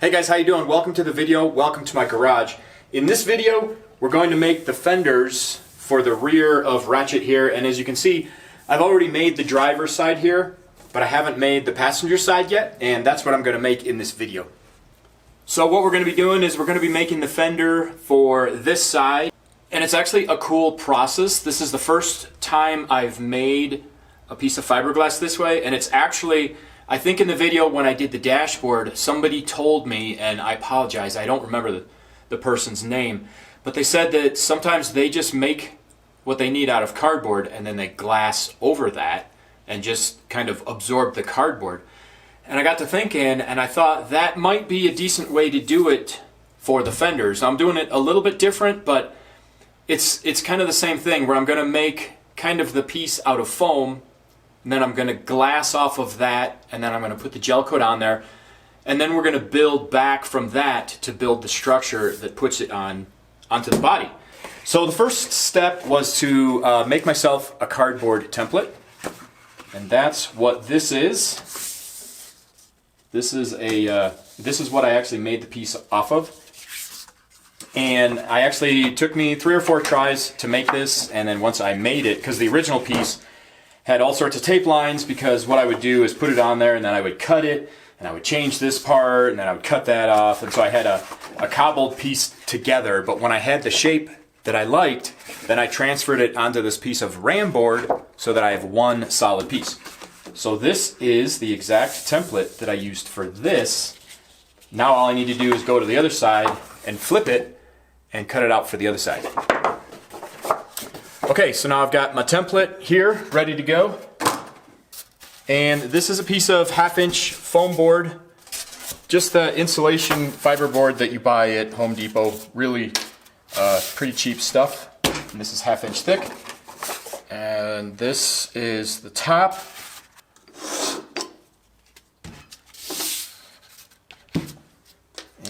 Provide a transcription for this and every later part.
Hey guys, how you doing? Welcome to the video. Welcome to my garage. In this video, we're going to make the fenders for the rear of Wratchet here, and as you can see, I've already made the driver's side here, but I haven't made the passenger side yet, and that's what I'm going to make in this video. So what we're going to be doing is we're going to be making the fender for this side, and it's actually a cool process. This is the first time I've made a piece of fiberglass this way, and it's actually, I think in the video when I did the dashboard, somebody told me, and I apologize, I don't remember the person's name, but they said that sometimes they just make what they need out of cardboard and then they glass over that and just kind of absorb the cardboard. And I got to thinking, and I thought that might be a decent way to do it for the fenders. I'm doing it a little bit different, but it's kind of the same thing where I'm going to make kind of the piece out of foam, and then I'm going to glass off of that, and then I'm going to put the gel coat on there, and then we're going to build back from that to build the structure that puts it onto the body. So the first step was to make myself a cardboard template, and that's what this is. This is what I actually made the piece off of, and I actually took me 3 or 4 tries to make this, and then once I made it, because the original piece had all sorts of tape lines, because what I would do is put it on there and then I would cut it and I would change this part and then I would cut that off, and so I had a cobbled piece together. But when I had the shape that I liked, then I transferred it onto this piece of ram board so that I have one solid piece. So this is the exact template that I used for this. Now all I need to do is go to the other side and flip it and cut it out for the other side. Okay, so now I've got my template here ready to go, and this is a piece of 1/2-inch foam board, just the insulation fiber board that you buy at Home Depot, really pretty cheap stuff, and this is 1/2 inch thick, and this is the top.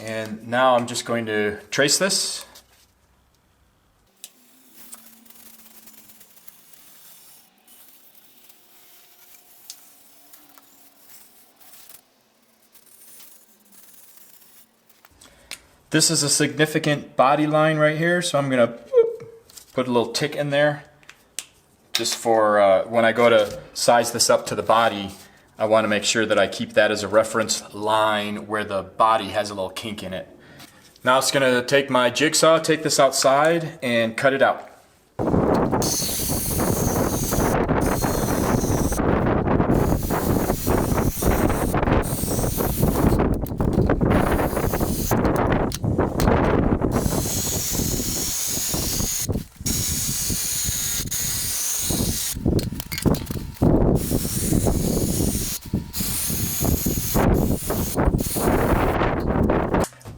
And now I'm just going to trace this. This is a significant body line right here, so I'm going to put a little tick in there just for when I go to size this up to the body. I want to make sure that I keep that as a reference line where the body has a little kink in it. Now it's going to take my jigsaw, take this outside, and cut it out.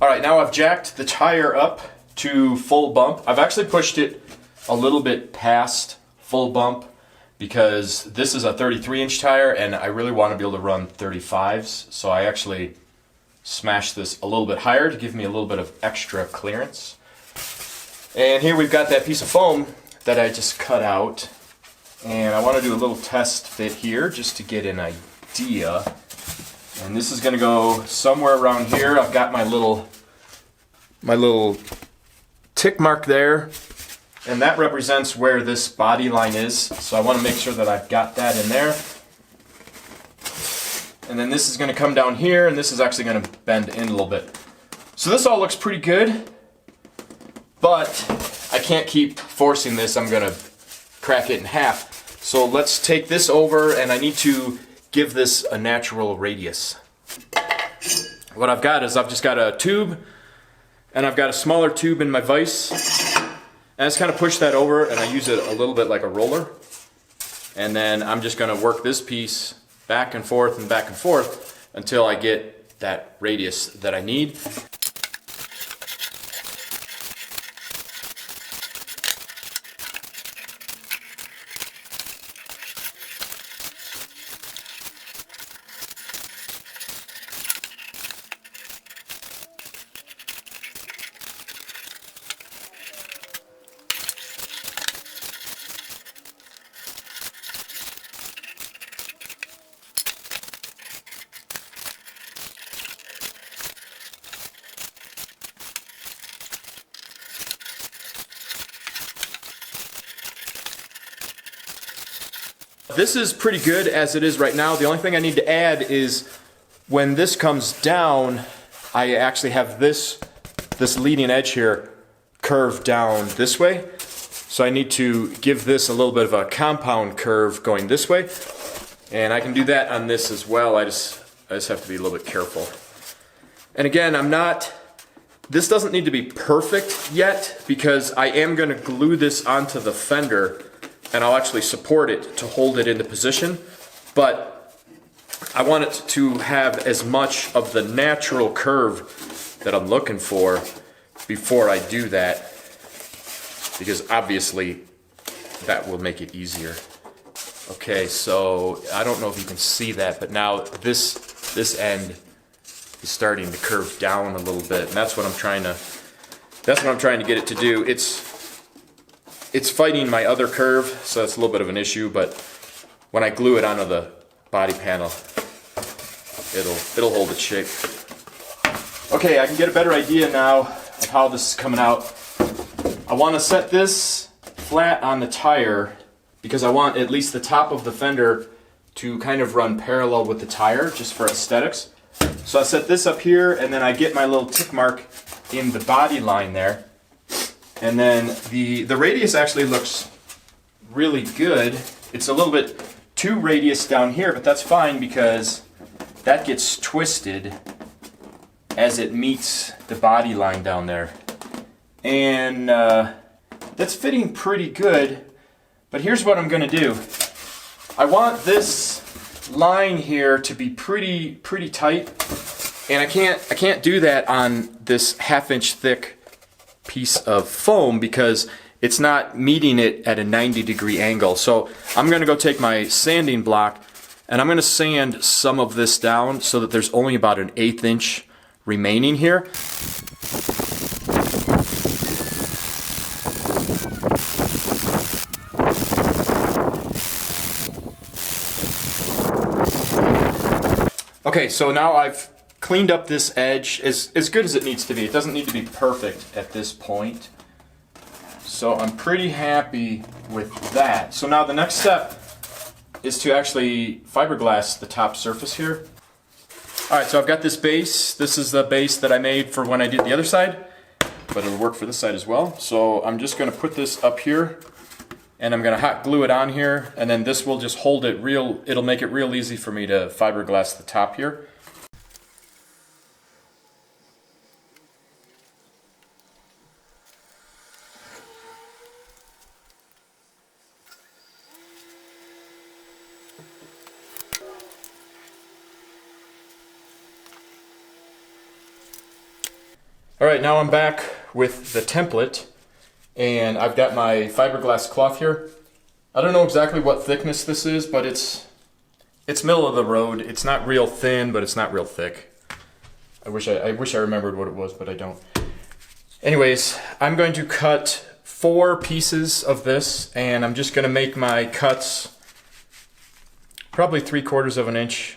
Alright, now I've jacked the tire up to full bump. I've actually pushed it a little bit past full bump because this is a 33-inch tire and I really want to be able to run 35s, so I actually smashed this a little bit higher to give me a little bit of extra clearance. And here we've got that piece of foam that I just cut out, and I want to do a little test fit here just to get an idea. And this is going to go somewhere around here. I've got my little tick mark there, and that represents where this body line is. So I want to make sure that I've got that in there. And then this is going to come down here, and this is actually going to bend in a little bit. So this all looks pretty good, but I can't keep forcing this. I'm going to crack it in half. So let's take this over, and I need to give this a natural radius. What I've got is I've just got a tube, and I've got a smaller tube in my vise, and I just kind of push that over, and I use it a little bit like a roller, and then I'm just going to work this piece back and forth and back and forth until I get that radius that I need. this is pretty good as it is right now. The only thing I need to add is when this comes down, I actually have this leading edge here curved down this way. So I need to give this a little bit of a compound curve going this way. And I can do that on this as well. I just have to be a little bit careful. And again, this doesn't need to be perfect yet because I am going to glue this onto the fender and I'll actually support it to hold it into position. But I want it to have as much of the natural curve that I'm looking for before I do that, because obviously that will make it easier. Okay, so I don't know if you can see that, but now this end is starting to curve down a little bit, and that's what I'm trying to get it to do. It's fighting my other curve, so that's a little bit of an issue, but when I glue it onto the body panel, it'll hold its shape. Okay, I can get a better idea now of how this is coming out. I want to set this flat on the tire because I want at least the top of the fender to kind of run parallel with the tire, just for aesthetics. So I set this up here, and then I get my little tick mark in the body line there. And then the radius actually looks really good. It's a little bit too radius down here, but that's fine because that gets twisted as it meets the body line down there. And that's fitting pretty good, but here's what I'm going to do. I want this line here to be pretty tight, and I can't do that on this 1/2 inch thick piece of foam because it's not meeting it at a 90-degree angle. So I'm going to go take my sanding block and I'm going to sand some of this down so that there's only about an 1/8 inch remaining here. Okay, so now I've cleaned up this edge as good as it needs to be. It doesn't need to be perfect at this point. So I'm pretty happy with that. So now the next step is to actually fiberglass the top surface here. Alright, so I've got this base. This is the base that I made for when I did the other side, but it'll work for this side as well. So I'm just going to put this up here, and I'm going to hot glue it on here, and then this will just hold it real. It'll make it real easy for me to fiberglass the top here. Alright, now I'm back with the template, and I've got my fiberglass cloth here. I don't know exactly what thickness this is, but it's middle of the road. It's not real thin, but it's not real thick. I wish I remembered what it was, but I don't. Anyways, I'm going to cut 4 pieces of this, and I'm just going to make my cuts probably 3/4 of an inch,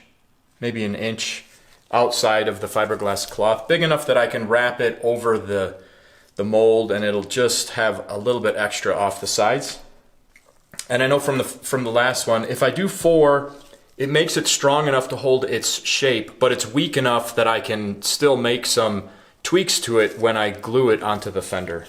maybe an inch outside of the fiberglass cloth, big enough that I can wrap it over the mold and it'll just have a little bit extra off the sides. And I know from the last one, if I do 4, it makes it strong enough to hold its shape, but it's weak enough that I can still make some tweaks to it when I glue it onto the fender.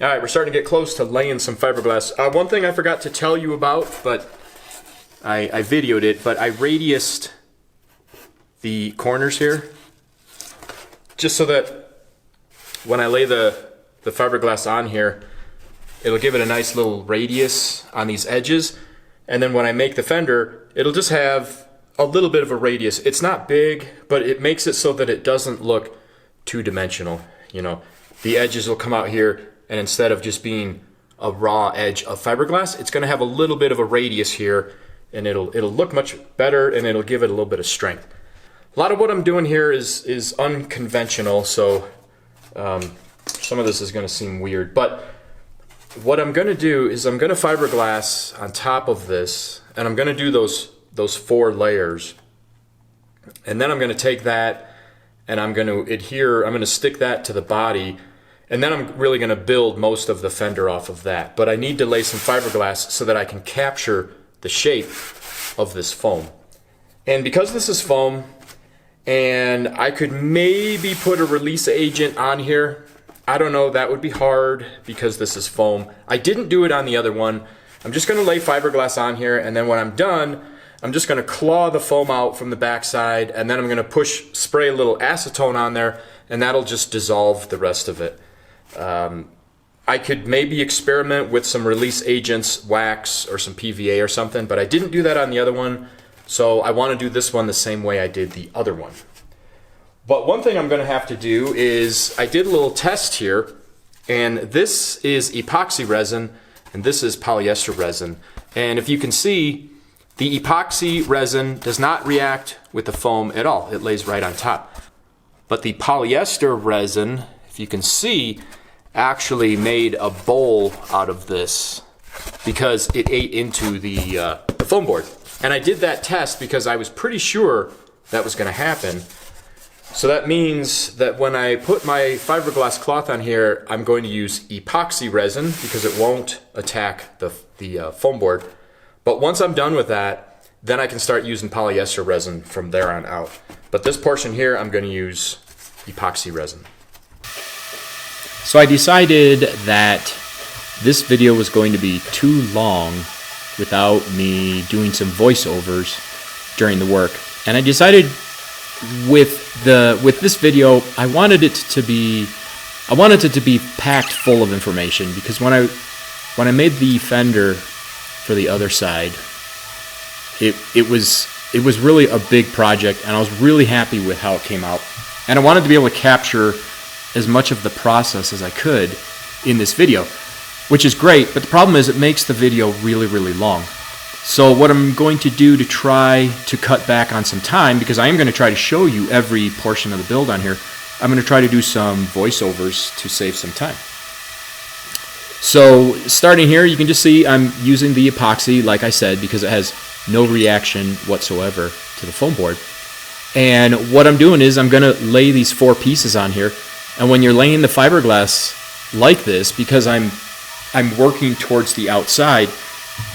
All right, we're starting to get close to laying some fiberglass. One thing I forgot to tell you about, but I videoed it, but I radiused the corners here just so that when I lay the fiberglass on here, it'll give it a nice little radius on these edges. And then when I make the fender, it'll just have a little bit of a radius. It's not big, but it makes it so that it doesn't look two-dimensional. You know, the edges will come out here, and instead of just being a raw edge of fiberglass, it's going to have a little bit of a radius here, and it'll look much better, and it'll give it a little bit of strength. A lot of what I'm doing here is unconventional, so some of this is going to seem weird, but what I'm going to do is I'm going to fiberglass on top of this, and I'm going to do those 4 layers, and then I'm going to take that and I'm going to adhere, I'm going to stick that to the body, and then I'm really going to build most of the fender off of that. But I need to lay some fiberglass so that I can capture the shape of this foam. And because this is foam, and I could maybe put a release agent on here, I don't know, that would be hard because this is foam. I didn't do it on the other one. I'm just going to lay fiberglass on here, and then when I'm done, I'm just going to claw the foam out from the backside, and then I'm going to spray a little acetone on there, and that'll just dissolve the rest of it. I could maybe experiment with some release agents, wax, or some PVA or something, but I didn't do that on the other one, so I want to do this one the same way I did the other one. But one thing I'm going to have to do is, I did a little test here, and this is epoxy resin, and this is polyester resin. And if you can see, the epoxy resin does not react with the foam at all. It lays right on top. But the polyester resin, if you can see, actually made a bowl out of this because it ate into the foam board. And I did that test because I was pretty sure that was going to happen. So that means that when I put my fiberglass cloth on here, I'm going to use epoxy resin because it won't attack the foam board. But once I'm done with that, then I can start using polyester resin from there on out. But this portion here, I'm going to use epoxy resin. So I decided that this video was going to be too long without me doing some voiceovers during the work. And I decided with this video, I wanted it to be packed full of information, because when I made the fender for the other side, it was really a big project, and I was really happy with how it came out. And I wanted to be able to capture as much of the process as I could in this video, which is great, but the problem is it makes the video really, really long. So what I'm going to do to try to cut back on some time, because I am going to try to show you every portion of the build on here, I'm going to try to do some voiceovers to save some time. So starting here, you can just see I'm using the epoxy, like I said, because it has no reaction whatsoever to the foam board. And what I'm doing is I'm going to lay these 4 pieces on here. And when you're laying the fiberglass like this, because I'm working towards the outside,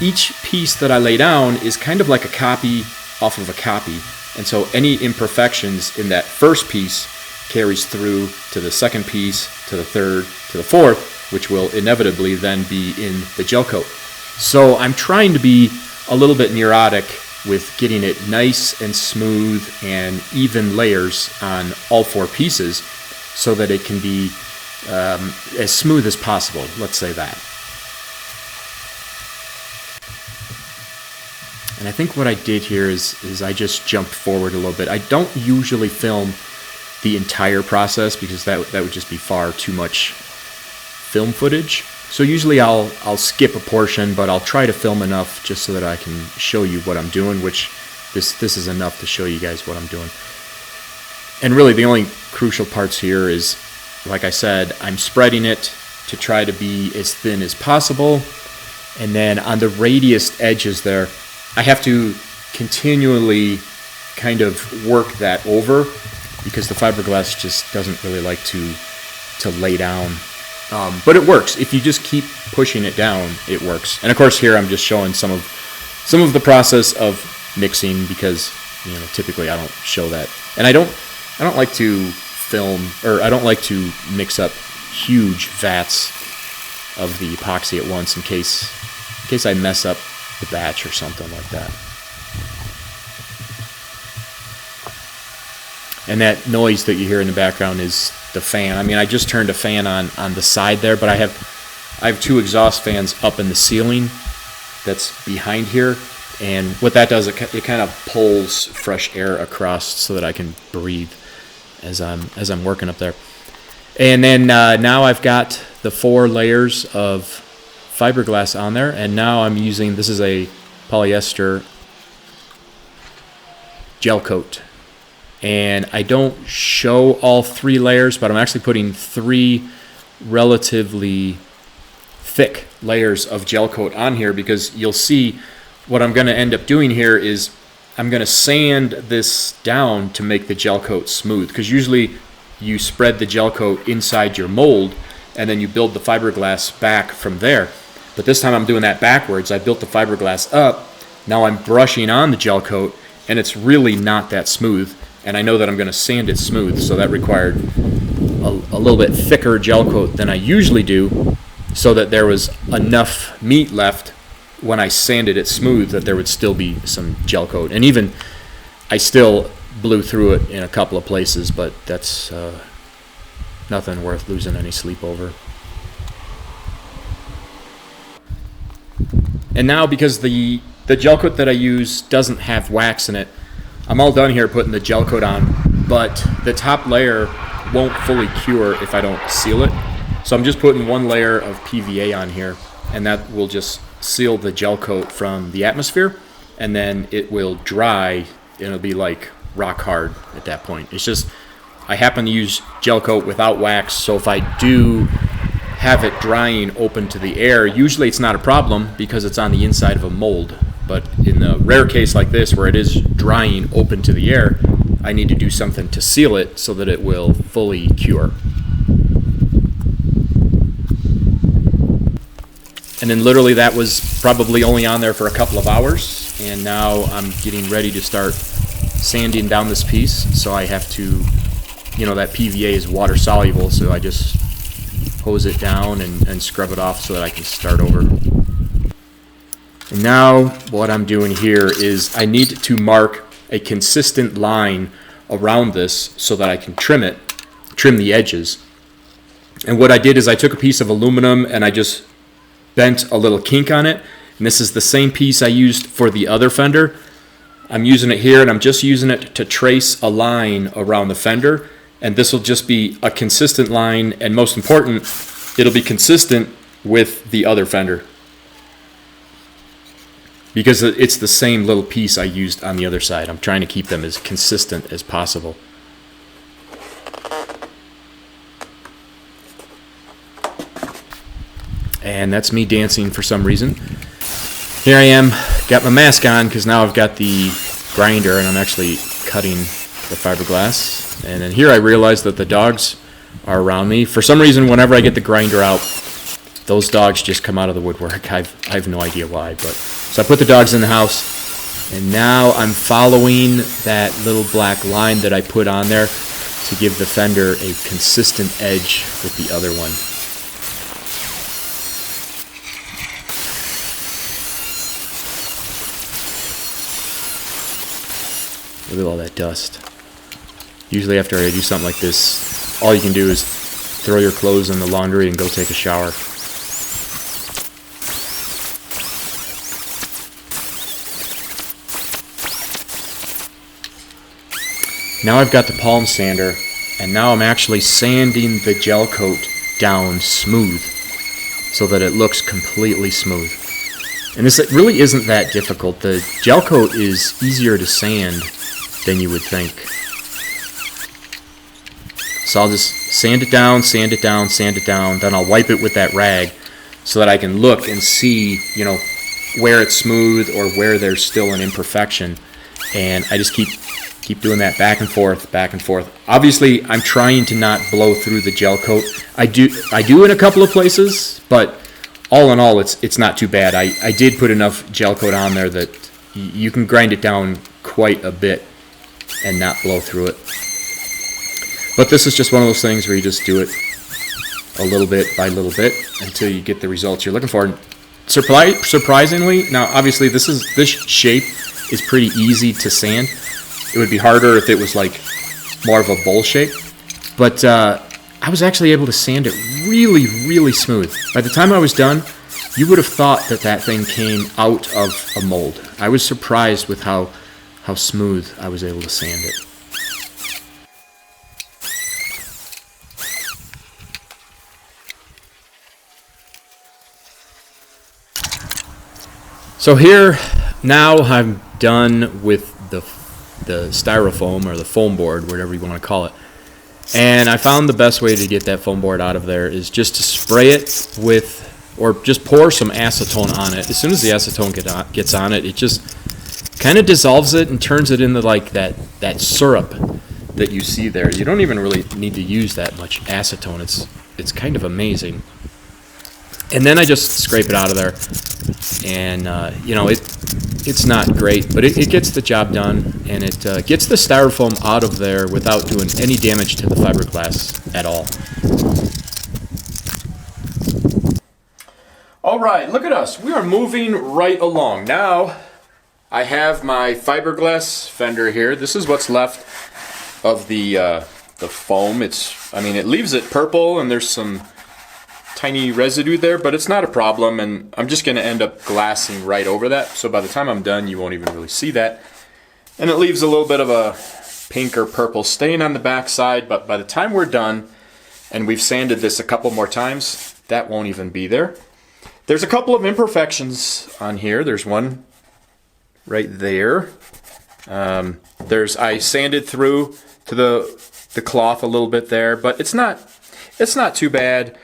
each piece that I lay down is kind of like a copy off of a copy. And so any imperfections in that first piece carries through to the second piece, to the third, to the fourth, which will inevitably then be in the gel coat. So I'm trying to be a little bit neurotic with getting it nice and smooth and even layers on all 4 pieces so that it can be as smooth as possible, let's say that. And I think what I did here is I just jumped forward a little bit. I don't usually film the entire process because that would just be far too much film footage. So usually I'll skip a portion, but I'll try to film enough just so that I can show you what I'm doing, which this is enough to show you guys what I'm doing. And really the only crucial parts here is, like I said, I'm spreading it to try to be as thin as possible. And then on the radiused edges there, I have to continually kind of work that over because the fiberglass just doesn't really like to lay down. But it works. If you just keep pushing it down, it works. And of course here I'm just showing some of the process of mixing because, you know, typically I don't show that. And I don't like to film, or I don't like to mix up huge vats of the epoxy at once in case I mess up the batch or something like that. And that noise that you hear in the background is the fan. I mean, I just turned a fan on the side there, but I have two exhaust fans up in the ceiling that's behind here, and what that does, it kind of pulls fresh air across so that I can breathe as I'm working up there. And then now I've got the 4 layers of fiberglass on there, and now I'm using, this is a polyester gel coat. And I don't show all 3 layers, but I'm actually putting 3 relatively thick layers of gel coat on here, because you'll see what I'm going to end up doing here is I'm going to sand this down to make the gel coat smooth, because usually you spread the gel coat inside your mold and then you build the fiberglass back from there. But this time I'm doing that backwards. I built the fiberglass up, now I'm brushing on the gel coat, and it's really not that smooth. And I know that I'm going to sand it smooth, so that required a little bit thicker gel coat than I usually do, so that there was enough meat left when I sanded it smooth that there would still be some gel coat. And even I still blew through it in a couple of places, but that's nothing worth losing any sleep over. And now, because the gel coat that I use doesn't have wax in it, I'm all done here putting the gel coat on, but the top layer won't fully cure if I don't seal it. So I'm just putting 1 layer of PVA on here, and that will just seal the gel coat from the atmosphere, and then it will dry, and it'll be like rock hard at that point. It's just, I happen to use gel coat without wax, so if I do have it drying open to the air, usually it's not a problem because it's on the inside of a mold. But in the rare case like this, where it is drying open to the air, I need to do something to seal it so that it will fully cure. And then literally that was probably only on there for a couple of hours, and now I'm getting ready to start sanding down this piece. So I have to, that PVA is water soluble, so I just hose it down and scrub it off so that I can start over. And now what I'm doing here is I need to mark a consistent line around this so that I can trim the edges. And what I did is I took a piece of aluminum and I just bent a little kink on it. And this is the same piece I used for the other fender. I'm using it here, and I'm just using it to trace a line around the fender. And this will just be a consistent line, and most important, it'll be consistent with the other fender, because it's the same little piece I used on the other side. I'm trying to keep them as consistent as possible. And that's me dancing for some reason. Here I am, got my mask on because now I've got the grinder and I'm actually cutting the fiberglass. And then here I realize that the dogs are around me. For some reason, whenever I get the grinder out, those dogs just come out of the woodwork. I have no idea why, but so I put the dogs in the house, and now I'm following that little black line that I put on there to give the fender a consistent edge with the other one. Look at all that dust. Usually after I do something like this, all you can do is throw your clothes in the laundry and go take a shower. Now I've got the palm sander, and now I'm actually sanding the gel coat down smooth so that it looks completely smooth. And this really isn't that difficult. The gel coat is easier to sand than you would think. So I'll just sand it down, sand it down, sand it down, then I'll wipe it with that rag so that I can look and see, where it's smooth or where there's still an imperfection. And I just keep doing that back and forth, back and forth. Obviously, I'm trying to not blow through the gel coat. I do in a couple of places, but all in all, it's not too bad. I did put enough gel coat on there that you can grind it down quite a bit and not blow through it. But this is just one of those things where you just do it a little bit by little bit until you get the results you're looking for. Surprisingly, now obviously this shape is pretty easy to sand. It would be harder if it was like more of a bowl shape, but I was actually able to sand it really, really smooth. By the time I was done, you would have thought that that thing came out of a mold. I was surprised with how smooth I was able to sand it. So here, now I'm done with the styrofoam or the foam board, whatever you want to call it. And I found the best way to get that foam board out of there is just to spray it with, or just pour some acetone on it. As soon as the acetone gets on it, it just kind of dissolves it and turns it into like that syrup that you see there. You don't even really need to use that much acetone. It's kind of amazing. And then I just scrape it out of there, and you know, it's not great, but it gets the job done, and it gets the styrofoam out of there without doing any damage to the fiberglass at all. All right, look at us. We are moving right along. Now, I have my fiberglass fender here. This is what's left of the foam. I mean, it leaves it purple, and there's some tiny residue there, but it's not a problem, and I'm just going to end up glassing right over that, so by the time I'm done you won't even really see that. And it leaves a little bit of a pink or purple stain on the back side, but by the time we're done and we've sanded this a couple more times, that won't even be there. There's a couple of imperfections on here. There's one right there. I sanded through to the cloth a little bit there, but it's not too bad.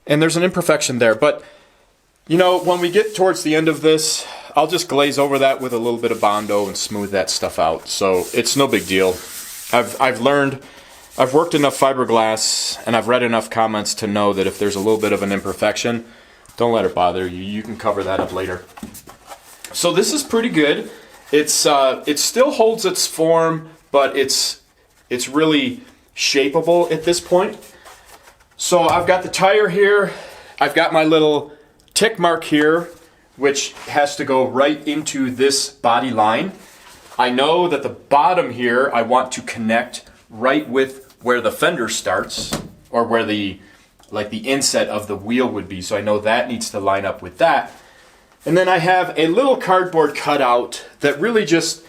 And there's an imperfection there, but you know, when we get towards the end of this, I'll just glaze over that with a little bit of Bondo and smooth that stuff out. So it's no big deal. I've worked enough fiberglass and I've read enough comments to know that if there's a little bit of an imperfection, don't let it bother you. You can cover that up later. So this is pretty good. It still holds its form, but it's really shapeable at this point. So I've got the tire here, I've got my little tick mark here, which has to go right into this body line. I know that the bottom here I want to connect right with where the fender starts, or where the inset of the wheel would be, so I know that needs to line up with that. And then I have a little cardboard cutout that really just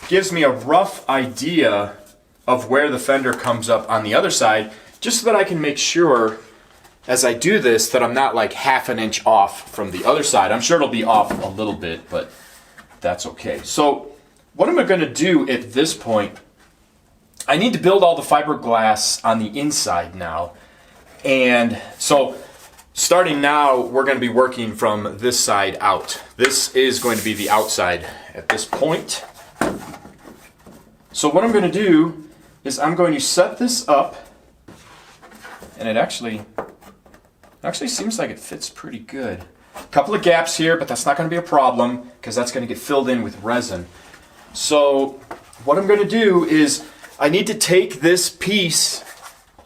gives me a rough idea of where the fender comes up on the other side, just so that I can make sure as I do this that I'm not like half an inch off from the other side. I'm sure it'll be off a little bit, but that's okay. So what am I going to do at this point? I need to build all the fiberglass on the inside now. And so starting now, we're going to be working from this side out. This is going to be the outside at this point. So what I'm going to do is I'm going to set this up. And it actually seems like it fits pretty good. A couple of gaps here, but that's not going to be a problem because that's going to get filled in with resin. So what I'm going to do is I need to take this piece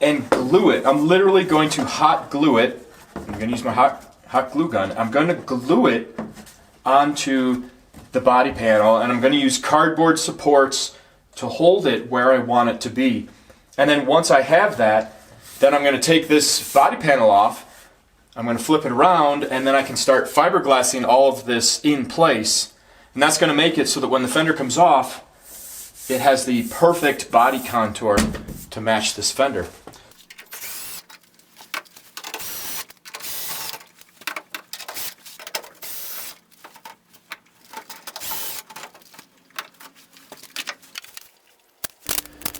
and glue it. I'm literally going to hot glue it. I'm going to use my hot glue gun. I'm going to glue it onto the body panel, and I'm going to use cardboard supports to hold it where I want it to be. And then once I have that, then I'm going to take this body panel off, I'm going to flip it around, and then I can start fiberglassing all of this in place. And that's going to make it so that when the fender comes off, it has the perfect body contour to match this fender.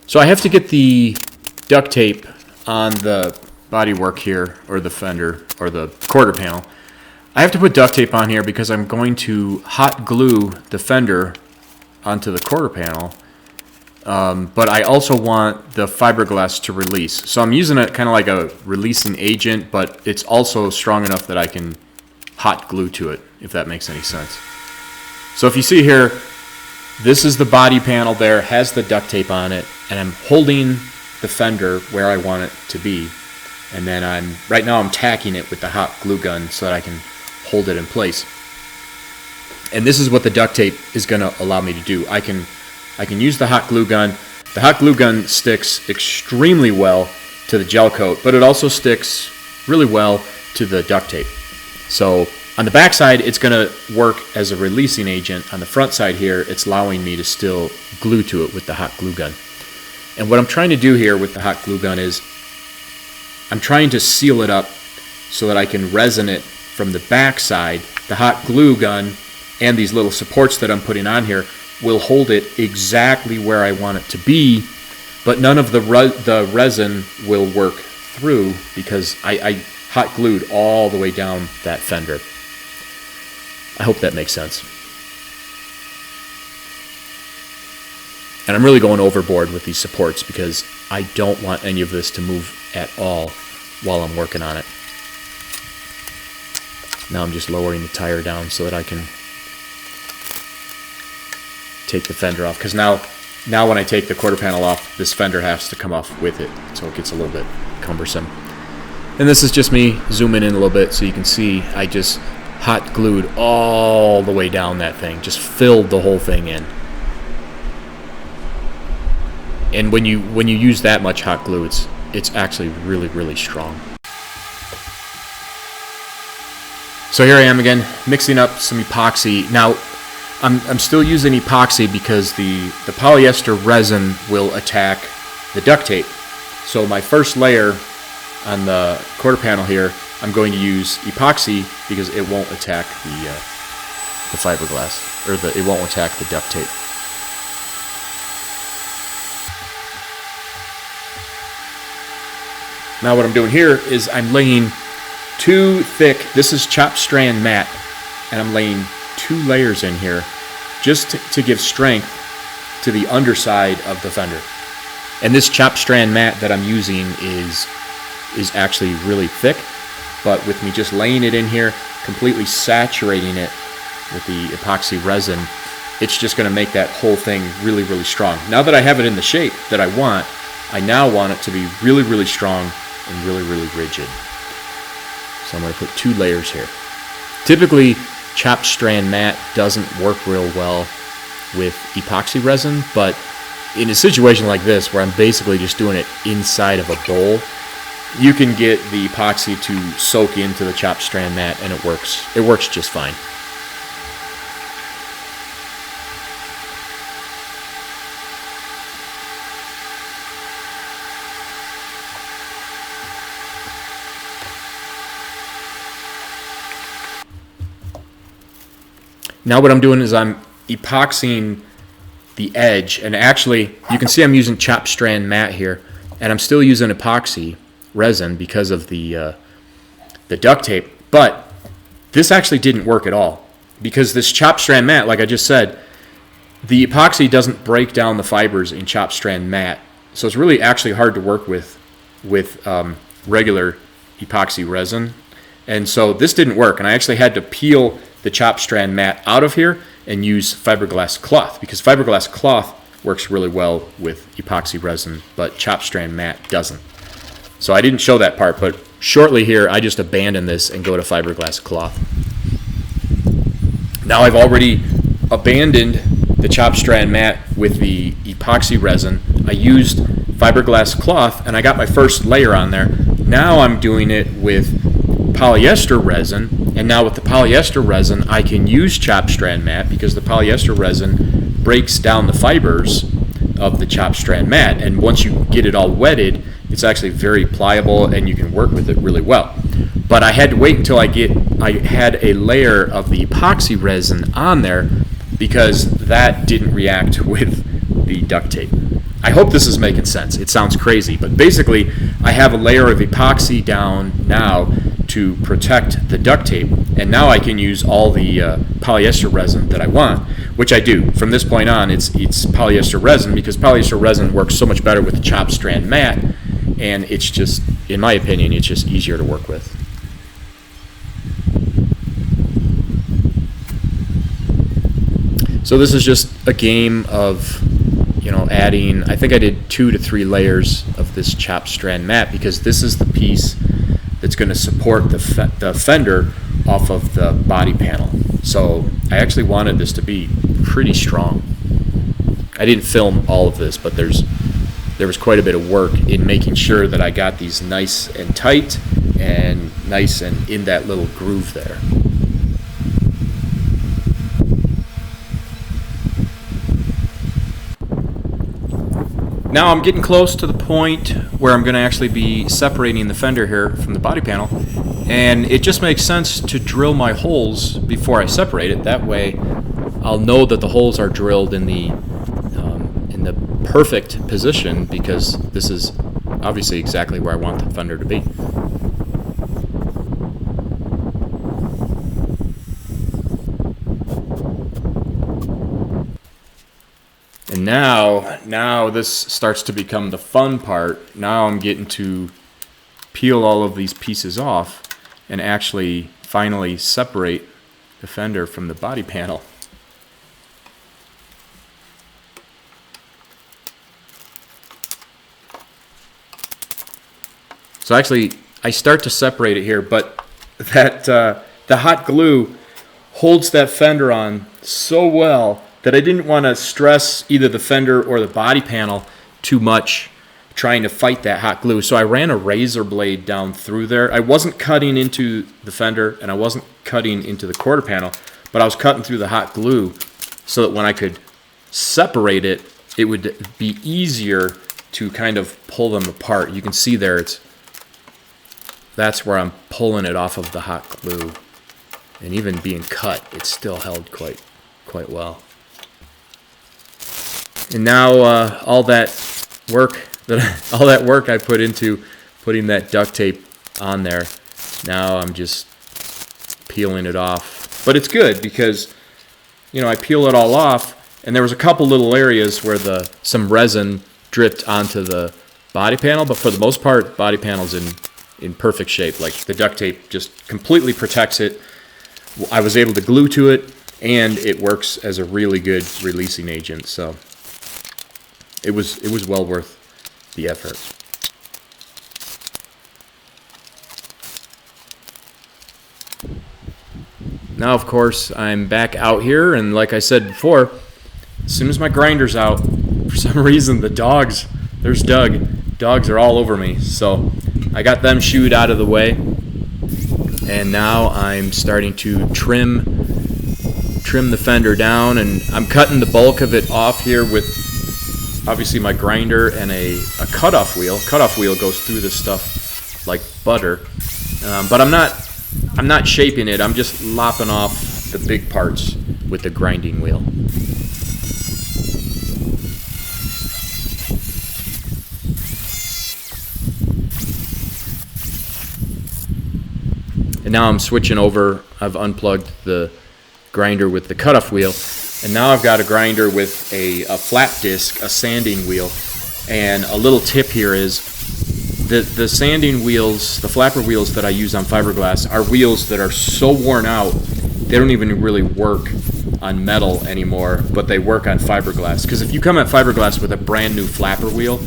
So I have to get the duct tape on the bodywork here, or the fender, or the quarter panel. I have to put duct tape on here because I'm going to hot glue the fender onto the quarter panel, but I also want the fiberglass to release. So I'm using it kind of like a releasing agent, but it's also strong enough that I can hot glue to it, if that makes any sense. So if you see here, this is the body panel there, has the duct tape on it, and I'm holding the fender where I want it to be. and then right now I'm tacking it with the hot glue gun so that I can hold it in place. And this is what the duct tape is going to allow me to do. I can use the hot glue gun. The hot glue gun sticks extremely well to the gel coat, but it also sticks really well to the duct tape. So on the back side, it's going to work as a releasing agent. On the front side here, it's allowing me to still glue to it with the hot glue gun. And what I'm trying to do here with the hot glue gun is I'm trying to seal it up so that I can resin it from the back side. The hot glue gun and these little supports that I'm putting on here will hold it exactly where I want it to be, but none of the resin will work through because I hot glued all the way down that fender. I hope that makes sense. And I'm really going overboard with these supports because I don't want any of this to move at all while I'm working on it. Now I'm just lowering the tire down so that I can take the fender off, because now when I take the quarter panel off, this fender has to come off with it, so it gets a little bit cumbersome. And this is just me zooming in a little bit so you can see I just hot glued all the way down that thing, just filled the whole thing in. And when you use that much hot glue, it's actually really, really strong. So here I am again, mixing up some epoxy. Now, I'm still using epoxy because the polyester resin will attack the duct tape. So my first layer on the quarter panel here, I'm going to use epoxy because it won't attack the fiberglass, or it won't attack the duct tape. Now what I'm doing here is I'm laying two thick, this is chopped strand mat, and I'm laying 2 layers in here just to give strength to the underside of the fender. And this chopped strand mat that I'm using is actually really thick, but with me just laying it in here, completely saturating it with the epoxy resin, it's just going to make that whole thing really, really strong. Now that I have it in the shape that I want, I now want it to be really, really strong and really, really rigid. So I'm going to put 2 layers here. Typically, chopped strand mat doesn't work real well with epoxy resin, but in a situation like this where I'm basically just doing it inside of a bowl, you can get the epoxy to soak into the chopped strand mat, and it works just fine. Now what I'm doing is I'm epoxying the edge, and actually you can see I'm using chopped strand mat here, and I'm still using epoxy resin because of the duct tape, but this actually didn't work at all because this chopped strand mat, like I just said, the epoxy doesn't break down the fibers in chopped strand mat, so it's really actually hard to work with regular epoxy resin, and so this didn't work, and I actually had to peel the chopped strand mat out of here and use fiberglass cloth, because fiberglass cloth works really well with epoxy resin, but chopped strand mat doesn't. So I didn't show that part, but shortly here I just abandon this and go to fiberglass cloth. Now I've already abandoned the chopped strand mat with the epoxy resin. I used fiberglass cloth and I got my first layer on there. Now I'm doing it with polyester resin, and now with the polyester resin I can use chopped strand mat because the polyester resin breaks down the fibers of the chopped strand mat, and once you get it all wetted, it's actually very pliable and you can work with it really well. But I had to wait until I had a layer of the epoxy resin on there because that didn't react with the duct tape. I hope this is making sense. It sounds crazy, but basically I have a layer of epoxy down now to protect the duct tape, and now I can use all the polyester resin that I want, which I do. From this point on, it's polyester resin because polyester resin works so much better with the chopped strand mat, and it's just, in my opinion, it's just easier to work with. So this is just a game of, adding, I think I did 2 to 3 layers of this chopped strand mat, because this is the piece that's going to support the fender off of the body panel. So I actually wanted this to be pretty strong. I didn't film all of this, but there was quite a bit of work in making sure that I got these nice and tight and nice and in that little groove there. Now I'm getting close to the point where I'm going to actually be separating the fender here from the body panel, and it just makes sense to drill my holes before I separate it. That way I'll know that the holes are drilled in the perfect position, because this is obviously exactly where I want the fender to be. And now this starts to become the fun part. Now I'm getting to peel all of these pieces off and actually finally separate the fender from the body panel. So actually, I start to separate it here, but the hot glue holds that fender on so well that I didn't want to stress either the fender or the body panel too much trying to fight that hot glue. So I ran a razor blade down through there. I wasn't cutting into the fender and I wasn't cutting into the quarter panel, but I was cutting through the hot glue so that when I could separate it, it would be easier to kind of pull them apart. You can see there, that's where I'm pulling it off of the hot glue. And even being cut, it still held quite well. And now all that work I put into putting that duct tape on there, now I'm just peeling it off. But it's good because, you know, I peel it all off, and there was a couple little areas where some resin dripped onto the body panel, but for the most part, body panel's in perfect shape. Like, the duct tape just completely protects it. I was able to glue to it, and it works as a really good releasing agent. So it was well worth the effort. Now, of course, I'm back out here, and like I said before, as soon as my grinder's out, for some reason there's dogs are all over me. So I got them shooed out of the way, and now I'm starting to trim the fender down, and I'm cutting the bulk of it off here with obviously my grinder and a cutoff wheel. Cutoff wheel goes through this stuff like butter, but I'm not shaping it. I'm just lopping off the big parts with the grinding wheel. And now I'm switching over. I've unplugged the grinder with the cutoff wheel, and now I've got a grinder with a flat disc, a sanding wheel. And a little tip here is the sanding wheels, the flapper wheels that I use on Fiberglass are wheels that are so worn out, they don't even really work on metal anymore, but they work on Fiberglass. Because if you come at Fiberglass with a brand new flapper wheel,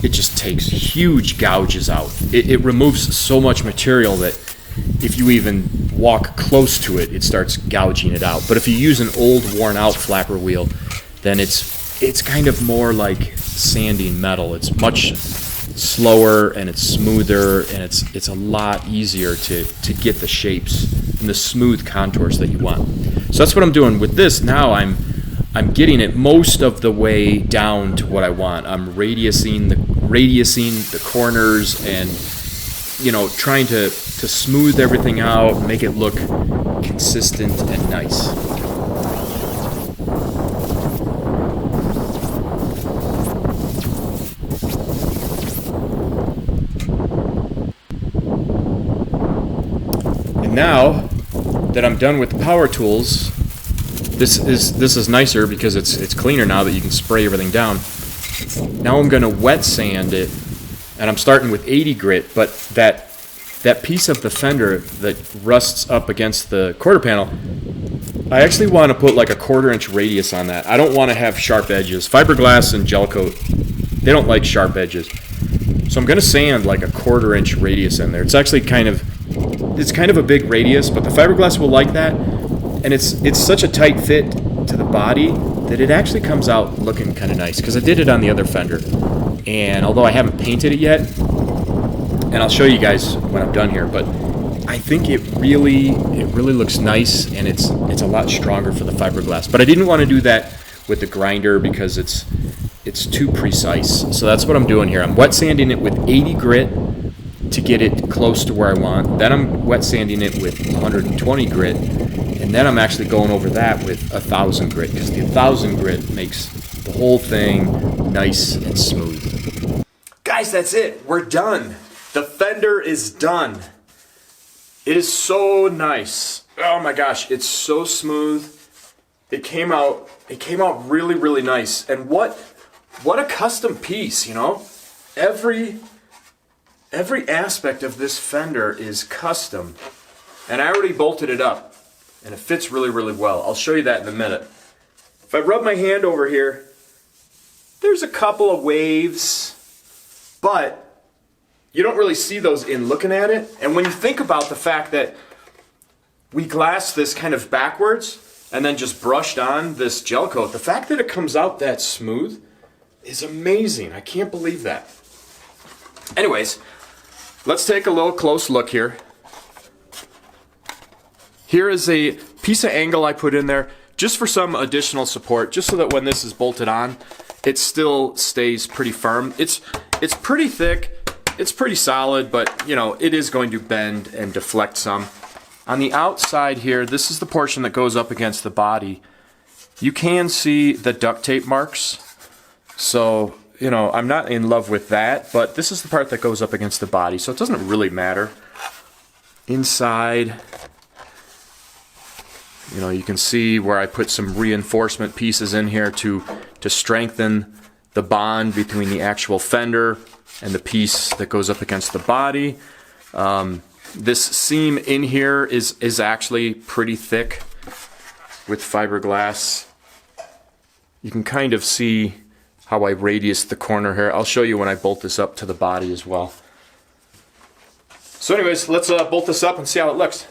it just takes huge gouges out. It removes so much material that if you even walk close to it, it starts gouging it out. But if you use an old, worn-out flapper wheel, then it's kind of more like sanding metal. It's much slower and it's smoother, and it's a lot easier to get the shapes and the smooth contours that you want. So that's what I'm doing with this. Now I'm getting it most of the way down to what I want. I'm radiusing the corners and, you know, trying to smooth everything out, make it look consistent and nice. And now that I'm done with the power tools, this is nicer because it's cleaner now that you can spray everything down. Now I'm going to wet sand it, and I'm starting with 80 grit, but that piece of the fender that rusts up against the quarter panel, I actually want to put like a 1/4 inch radius on that. I don't want to have sharp edges. Fiberglass and gel coat, they don't like sharp edges. So I'm going to sand like a 1/4 inch radius in there. It's actually kind of a big radius, but the fiberglass will like that. And it's such a tight fit to the body that it actually comes out looking kind of nice, because I did it on the other fender. And although I haven't painted it yet, and I'll show you guys when I'm done here, but I think it really looks nice, and it's a lot stronger for the fiberglass. But I didn't want to do that with the grinder because it's too precise. So that's what I'm doing here. I'm wet sanding it with 80 grit to get it close to where I want. Then I'm wet sanding it with 120 grit, and then I'm actually going over that with 1,000 grit, because the 1,000 grit makes the whole thing nice and smooth. Guys, that's it. We're done. The fender is done. It is so nice. Oh my gosh, it's so smooth. It came out really, really nice. And what a custom piece, you know? Every aspect of this fender is custom. And I already bolted it up, and it fits really, really well. I'll show you that in a minute. If I rub my hand over here, there's a couple of waves, but you don't really see those in looking at it. And when you think about the fact that we glassed this kind of backwards and then just brushed on this gel coat, the fact that it comes out that smooth is amazing. I can't believe that. Anyways, let's take a little close look here. Here is a piece of angle I put in there just for some additional support, just so that when this is bolted on, it still stays pretty firm. It's pretty thick. It's pretty solid, but you know, it is going to bend and deflect some. On the outside here, this is the portion that goes up against the body. You can see the duct tape marks. So, you know, I'm not in love with that, but this is the part that goes up against the body, so it doesn't really matter. Inside, you know, you can see where I put some reinforcement pieces in here to strengthen the bond between the actual fender and the piece that goes up against the body. This seam in here is actually pretty thick with fiberglass. You can kind of see how I radius the corner here. I'll show you when I bolt this up to the body as well. So anyways, let's bolt this up and see how it looks.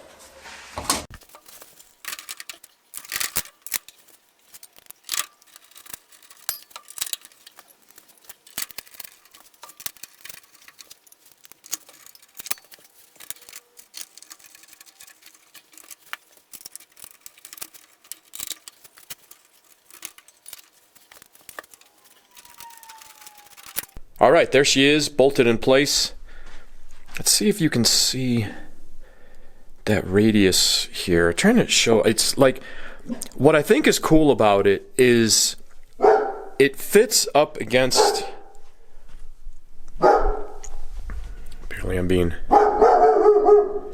All right, there she is, bolted in place. Let's see if you can see that radius here. I'm trying to show, it's like, what I think is cool about it is it fits up against, apparently I'm being, are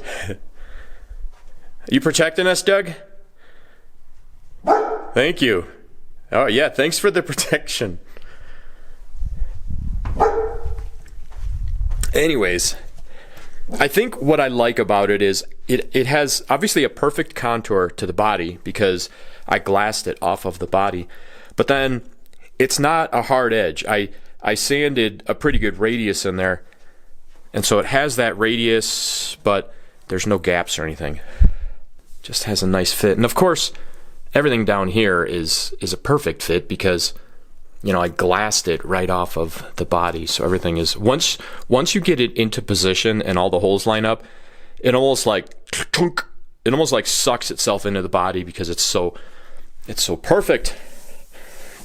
you protecting us, Doug? Thank you. Oh yeah, thanks for the protection. Anyways, I think what I like about it is it has obviously a perfect contour to the body because I glassed it off of the body, but then it's not a hard edge. I sanded a pretty good radius in there, and so it has that radius, but there's no gaps or anything. Just has a nice fit. And of course, everything down here is a perfect fit because, you know, I glassed it right off of the body, so everything is, once you get it into position and all the holes line up, it almost like sucks itself into the body because it's so perfect.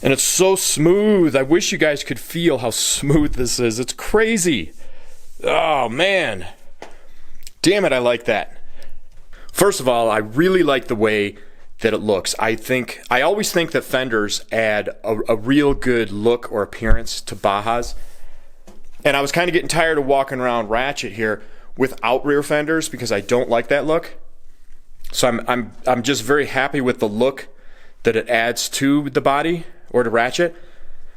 And it's so smooth. I wish you guys could feel how smooth this is. It's crazy. Oh man. Damn it, I like that. First of all, I really like the way that it looks. I always think that fenders add a real good look or appearance to Bajas. And I was kind of getting tired of walking around Wratchet here without rear fenders because I don't like that look. So I'm just very happy with the look that it adds to the body or to Wratchet.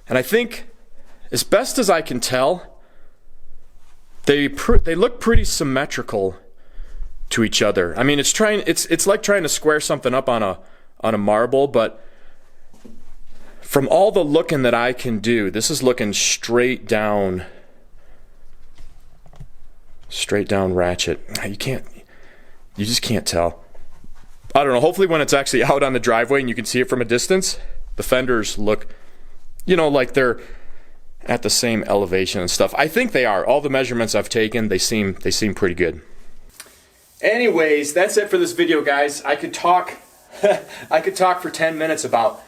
And I think, as best as I can tell, they look pretty symmetrical to each other. I mean, it's like trying to square something up on on a marble, but from all the looking that I can do, this is looking straight down ratchet. You just can't tell. I don't know, hopefully when it's actually out on the driveway and you can see it from a distance, the fenders look, you know, like they're at the same elevation and stuff. I think they are. All the measurements I've taken, they seem pretty good. Anyways, that's it for this video, guys. I could talk for 10 minutes about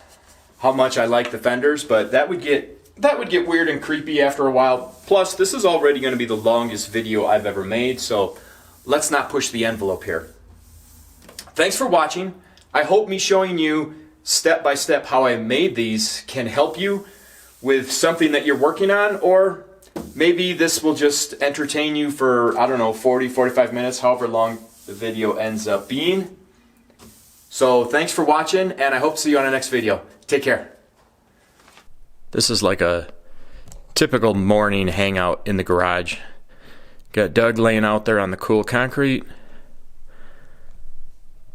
how much I like the fenders, but that would get weird and creepy after a while. Plus, this is already going to be the longest video I've ever made, so let's not push the envelope here. Thanks for watching. I hope me showing you step by step how I made these can help you with something that you're working on, or maybe this will just entertain you for, I don't know, 40, 45 minutes, however long the video ends up being. So thanks for watching, and I hope to see you on the next video. Take care. This is like a typical morning hangout in the garage. Got Doug laying out there on the cool concrete.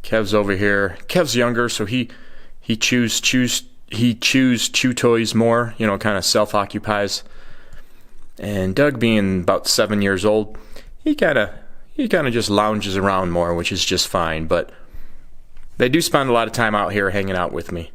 Kev's over here. Kev's younger, so he chews chew toys more, you know, kind of self-occupies. And Doug, being about 7 years old, he kind of just lounges around more, which is just fine, but they do spend a lot of time out here hanging out with me.